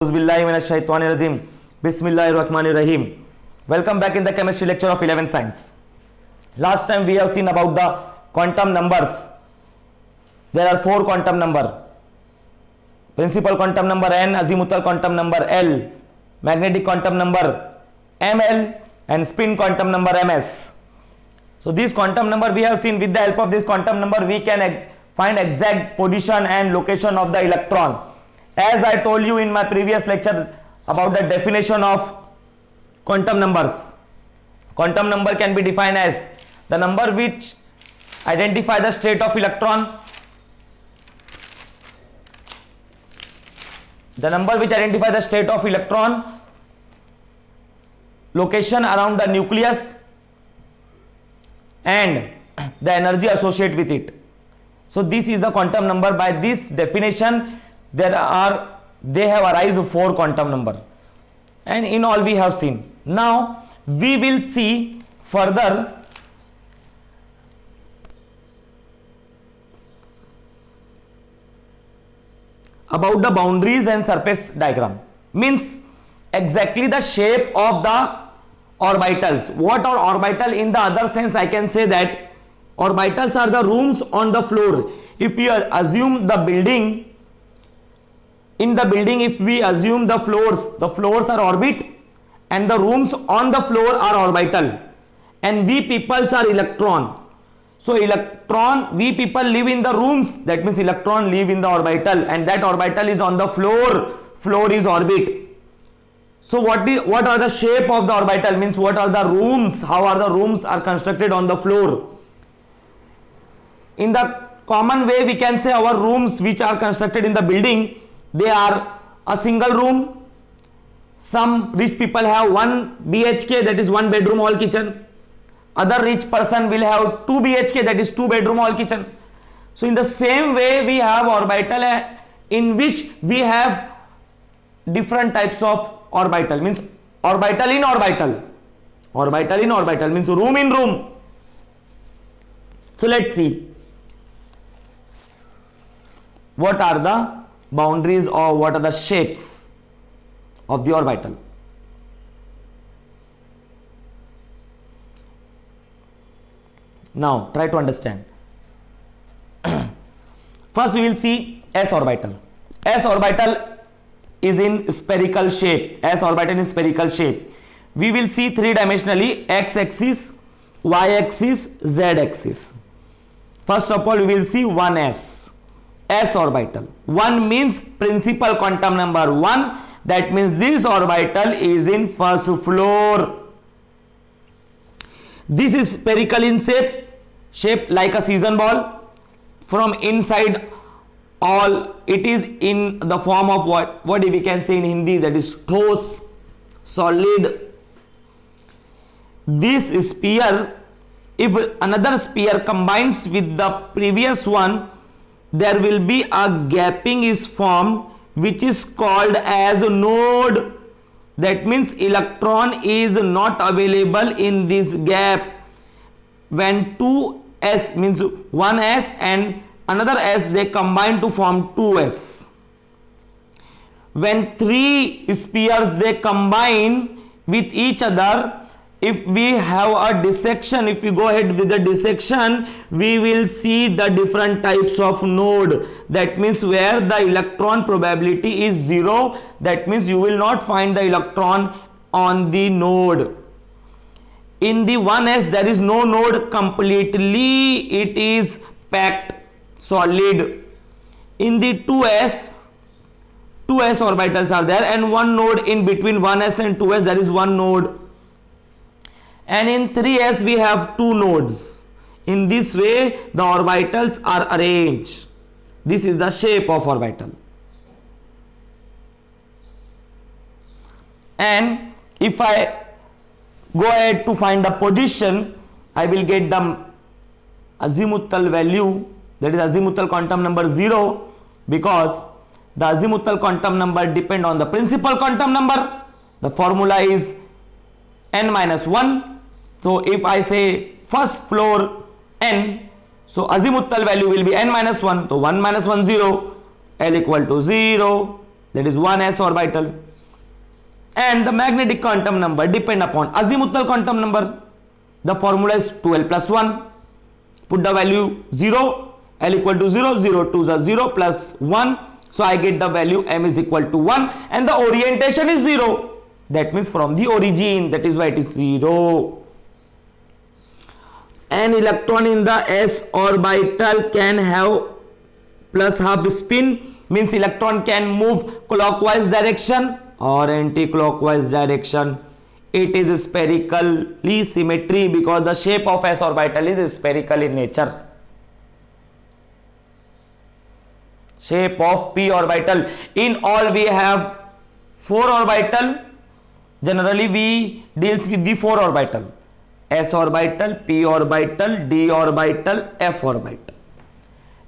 Bismillahirrahmanirrahim. Welcome back in the chemistry lecture of 11th science. Last time we have seen about the quantum numbers. There are 4 quantum number: principal quantum number n, azimuthal quantum number l, magnetic quantum number ml, and spin quantum number ms. So these quantum number we have seen. With the help of this quantum number we can find exact position and location of the electron. As I told you in my previous lecture about the definition of quantum numbers, quantum number can be defined as the number which identify the state of electron, location around the nucleus, and the energy associated with it. So this is the quantum number. By this definition they have arise 4 quantum number, and in all we have seen. Now we will see further about the boundaries and surface diagram. Means exactly the shape of the orbitals. What are orbital? In the other sense I can say that orbitals are the rooms on the floor. If we assume the building, in the building if we assume the floors are orbit and the rooms on the floor are orbital, and we peoples are electron. So electron, we people live in the rooms, that means electron live in the orbital, and that orbital is on the floor is orbit. So what are the shape of the orbital? Means what are the rooms, how are the rooms are constructed on the floor. In the common way we can say our rooms which are constructed in the building, they are a single room. Some rich people have 1 BHK, that is 1 bedroom hall kitchen. Other rich person will have 2 BHK, that is 2 bedroom hall kitchen. So in the same way we have orbital in which we have different types of orbital. Means orbital in orbital means room in room. So let's see what are the boundaries or what are the shapes of the orbital. Now try to understand. First we will see s orbital. S orbital is in spherical shape. S orbital is spherical shape. We will see 3 dimensionally: x axis, y axis, z axis. First of all we will see 1s. S orbital. 1 means principal quantum number 1. That means this orbital is in first floor. This is spherical in shape like a season ball. From inside all it is in the form of what we can say in Hindi, that is ठोस, solid. This sphere, if another sphere combines with the previous one, there will be a gapping is formed which is called as node. That means electron is not available in this gap. When 2s means 1s and another s, they combine to form 2s. When 3 spheres they combine with each other, if we have a dissection, if we go ahead with the dissection, we will see the different types of node. That means where the electron probability is 0, that means you will not find the electron on the node. In the 1s there is no node, completely it is packed, solid. In the 2s orbitals are there and 1 node in between 1s and 2s, there is 1 node. And in 3s we have 2 nodes. In this way the orbitals are arranged. This is the shape of orbital. And if I go ahead to find the position, I will get the azimuthal value, that is azimuthal quantum number 0, because the azimuthal quantum number depend on the principal quantum number. The formula is n-1. So if I say first floor n, so azimuthal value will be n-1. So 1 minus 1 0, L equal to 0, that is 1s orbital, and the magnetic quantum number depend upon azimuthal quantum number. The formula is 2l plus 1. Put the value 0, l equal to 0, 0 2 is 0 plus 1, so I get the value m is equal to 1, and the orientation is 0, that means from the origin, that is why it is 0. An electron in the s orbital can have plus half spin, means electron can move clockwise direction or anti-clockwise direction. It is spherically symmetry because the shape of s orbital is spherical in nature. Shape of p orbital, in all we have 4 orbital. Generally we deals with the 4 orbital: s orbital, p orbital, d orbital, f orbital.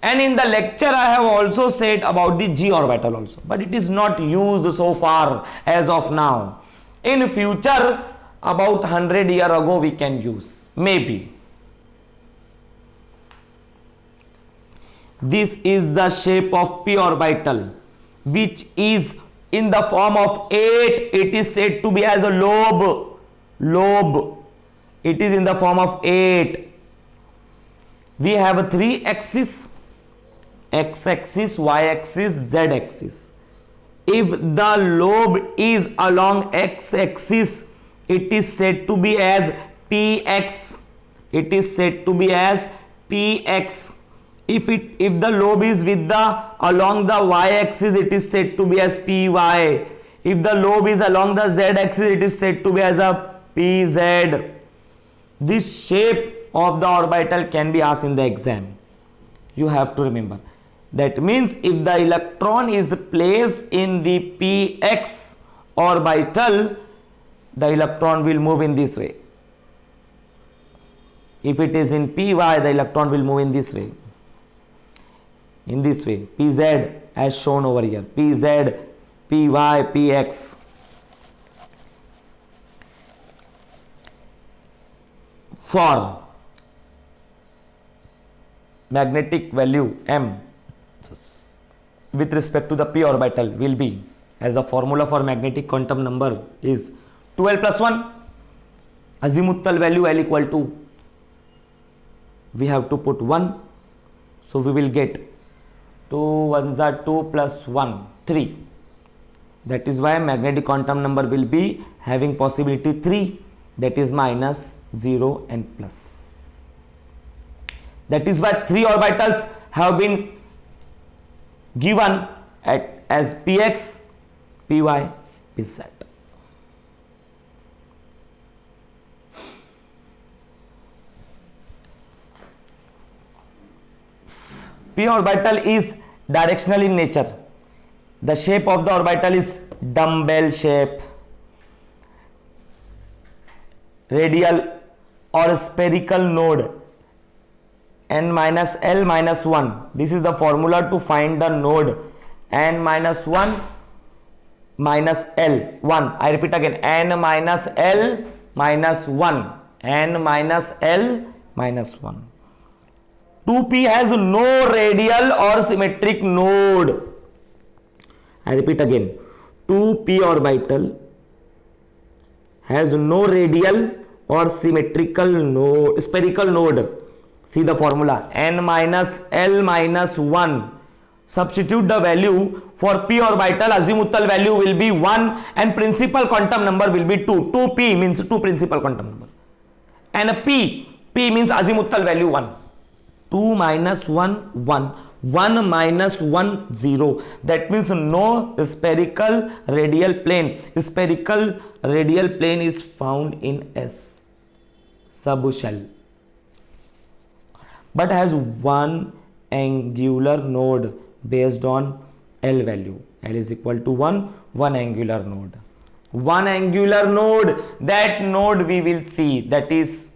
And in the lecture I have also said about the g orbital also, but it is not used so far as of now. In future, about 100 years ago we can use, maybe. This is the shape of p orbital, which is in the form of 8. It is said to be as a lobe. It is in the form of 8. We have 3 axes: x-axis, y-axis, z-axis. If the lobe is along x-axis, it is said to be as px. It is said to be as px. If the lobe is with the along the y-axis, it is said to be as py. If the lobe is along the z-axis, it is said to be as a pz. This shape of the orbital can be asked in the exam. You have to remember. That means if the electron is placed in the px orbital, the electron will move in this way. If it is in py, the electron will move in this way. In this way, pz as shown over here, pz, py, px. For magnetic value m with respect to the p orbital will be, as the formula for magnetic quantum number is 2l plus 1, azimuthal value l equal to, we have to put 1, so we will get 2 1s are 2 plus 1 3. That is why magnetic quantum number will be having possibility 3, that is minus 0 and plus. That is why 3 orbitals have been given as px, py, pz. P orbital is directional in nature. The shape of the orbital is dumbbell shape, radial or spherical node, n minus l minus 1. This is the formula to find the node, n minus 1 minus l 1. I repeat again, n minus l minus 1, n minus l minus 1. 2p has no radial or symmetric node. I repeat again, 2p orbital has no radial or symmetrical node, spherical node. See the formula, n minus l minus 1. Substitute the value for p orbital, azimuthal value will be 1 and principal quantum number will be 2. 2p means 2 principal quantum number. And p means azimuthal value 1. 2 minus 1, 1. 1 minus 1, 0. That means no spherical radial plane. Spherical radial plane is found in S subshell, but has one angular node based on L value. L is equal to 1, one angular node. One angular node, that node we will see, that is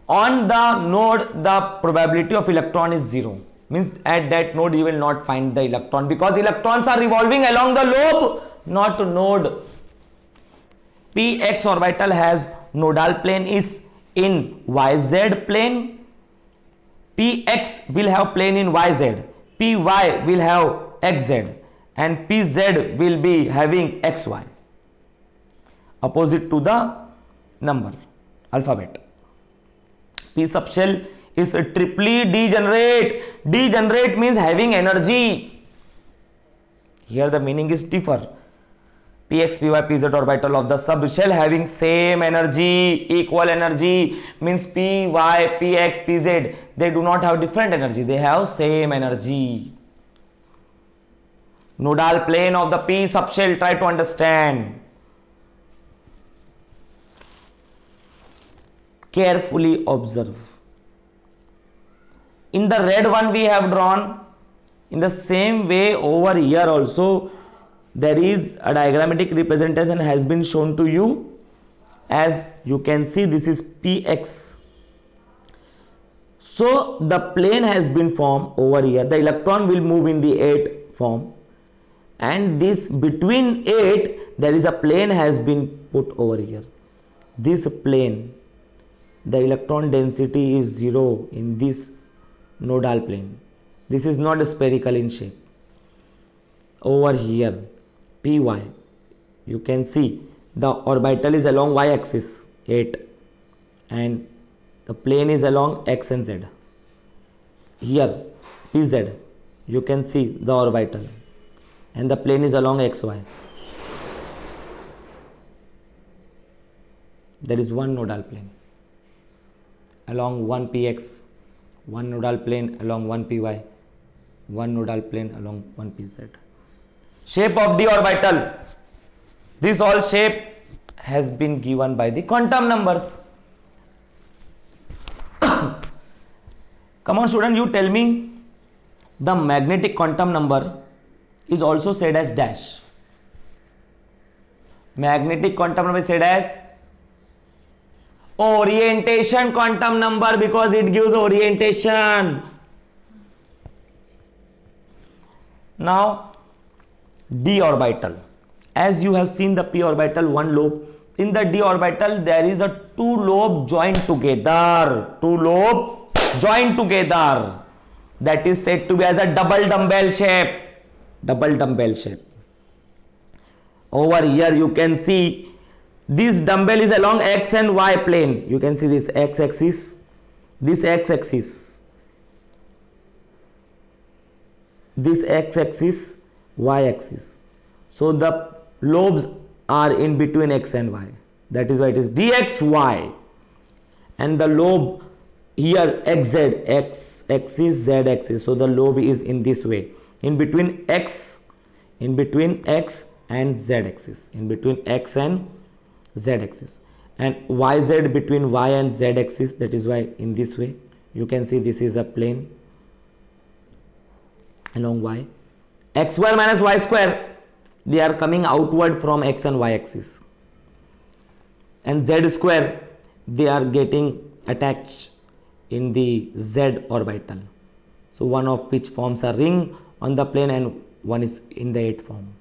on the node the probability of electron is 0. Means at that node you will not find the electron because electrons are revolving along the lobe, not node. Px orbital has nodal plane is in yz plane. Px will have plane in yz. Py will have xz. and Pz will be having xy opposite to the number alphabet. P subshell is triply degenerate. Degenerate means having energy. Here the meaning is differ. Px, Py, Pz orbital of the subshell having same energy, equal energy, means Py, Px, Pz, they do not have different energy, they have same energy. Nodal plane of the P subshell, try to understand. Carefully observe. In the red one we have drawn, in the same way over here also there is a diagrammatic representation has been shown to you. As you can see, this is Px. So the plane has been formed over here. The electron will move in the 8 form, and this between 8 there is a plane has been put over here. This plane, the electron density is 0 in this nodal plane. This is not spherical in shape. Over here Py, you can see the orbital is along y axis 8 and the plane is along x and z. Here Pz, you can see the orbital and the plane is along xy. There is one nodal plane along one Px, one nodal plane along one Py, one nodal plane along one Pz. Shape of d orbital. This all shape has been given by the quantum numbers. Come on student, you tell me the magnetic quantum number is also said as dash. Magnetic quantum number is said as orientation quantum number because it gives orientation. Now d orbital, as you have seen the p orbital one lobe, in the d orbital there is a two lobe joined together, that is said to be as a double dumbbell shape. Over here you can see this dumbbell is along x and y plane. You can see this x axis, this x axis, this x axis, y axis. So the lobes are in between x and y. That is why it is dxy. And the lobe here xz, x axis, z axis. So the lobe is in this way, in between x and z axis, and yz between y and z axis. That is why in this way you can see this is a plane along y. X square minus y square, they are coming outward from x and y axis, and z square, they are getting attached in the z orbital. So one of which forms a ring on the plane and one is in the 8 form.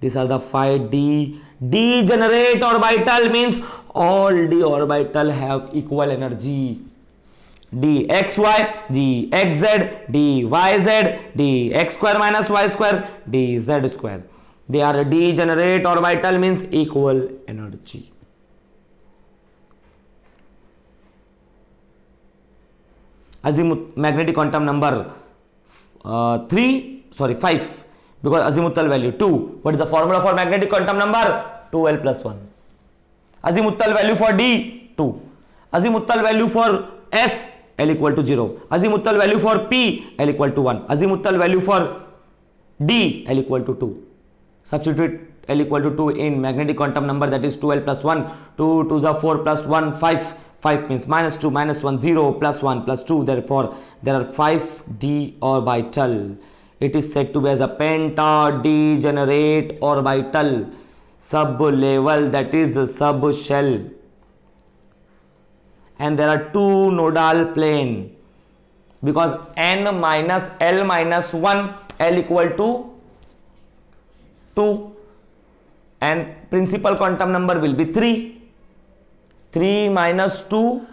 These are the 5d degenerate orbital, means all d orbital have equal energy. dxy, dxz, dyz, dx square minus y square, dz square. They are degenerate orbital, means equal energy. Azimuth magnetic quantum number 5, because azimuthal value 2. What is the formula for magnetic quantum number? 2l plus 1. Azimuthal value for d 2. Azimuthal value for s, L equal to 0. Azimuthal value for P, L equal to 1. Azimuthal value for D, L equal to 2. Substitute L equal to 2 in magnetic quantum number, that is 2L plus 1. 2 2 is 4 plus 1 5. 5 means minus 2 minus 1 0 plus 1 plus 2. Therefore there are 5 d orbital. It is said to be as a penta-degenerate orbital sub-level, that is sub-shell. And there are 2 nodal plane, because n minus L minus 1, L equal to 2, and principal quantum number will be 3. 3 minus 2,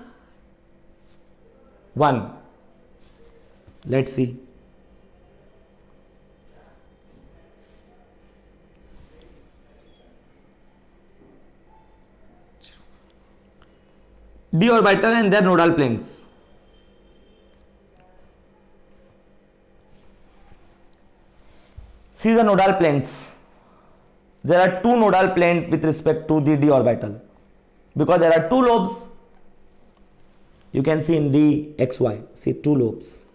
1. Let's see. d orbital and their nodal planes. See the nodal planes. There are two nodal planes with respect to the d orbital because there are two lobes. You can see in the xy, see two lobes.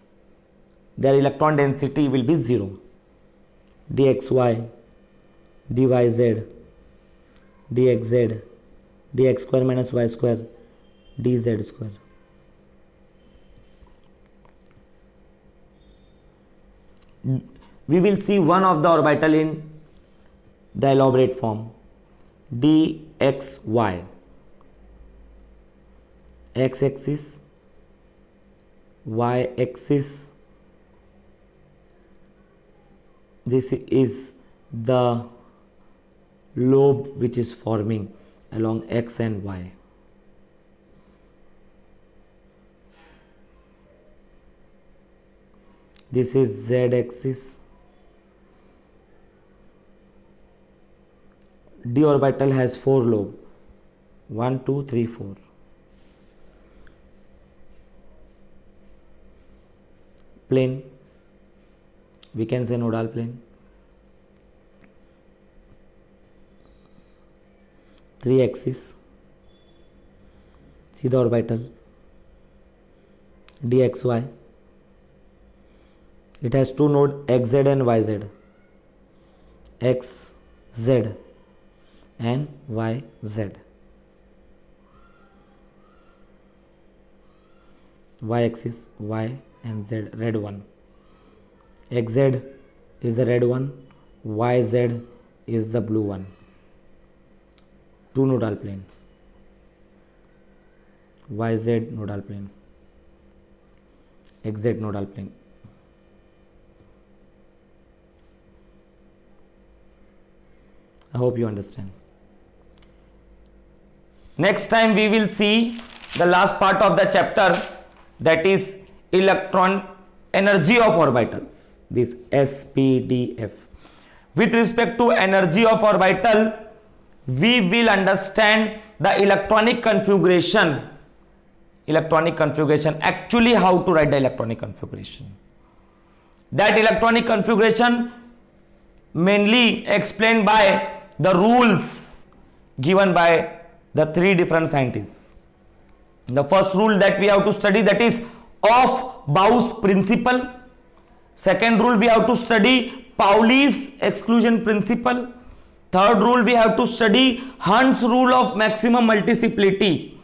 Their electron density will be 0. dxy, dyz, dxz, dx square minus y square, dz square. We will see one of the orbital in the elaborate form, dxy, x-axis, y-axis. This is the lobe which is forming along x and y. This is z-axis. D orbital has 4 lobes. 1, 2, 3, 4. Plane. We can say nodal plane. 3 axis. See the orbital. dxy. It has two nodes xz and yz. xz and yz. Y axis, y and z, red one. xz is the red one, yz is the blue one. Two nodal plane. YZ nodal plane, xz nodal plane. I hope you understand. Next time we will see the last part of the chapter, that is electron energy of orbitals, this SPDF. With respect to energy of orbital, we will understand the electronic configuration. Actually how to write the electronic configuration. That electronic configuration mainly explained by the rules given by the 3 different scientists. The first rule that we have to study, that is of Bau's principle. Second rule, we have to study Pauli's exclusion principle. Third rule, we have to study Hund's rule of maximum multiplicity.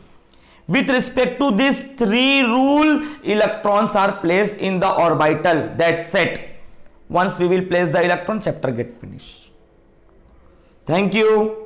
With respect to these 3 rules, electrons are placed in the orbital. That's it. Once we will place the electron, chapter get finished. Thank you.